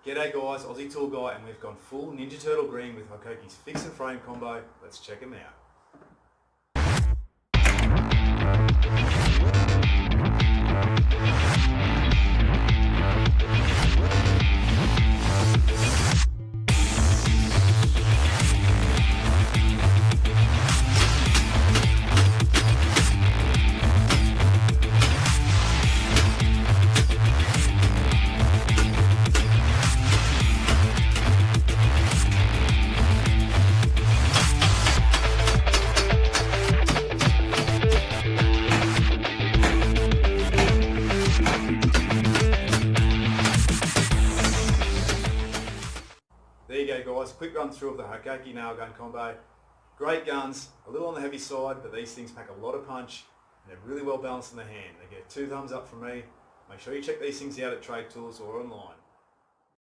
G'day guys, Aussie Tool Guy, and we've gone full Ninja Turtle green with Hikoki's fix and frame combo. Let's check them out. There you go guys, quick run through of the Hikoki nail gun combo. Great guns, a little on the heavy side, but these things pack a lot of punch and they're really well balanced in the hand. They get 2 thumbs up from me. Make sure you check these things out at Trade Tools or online.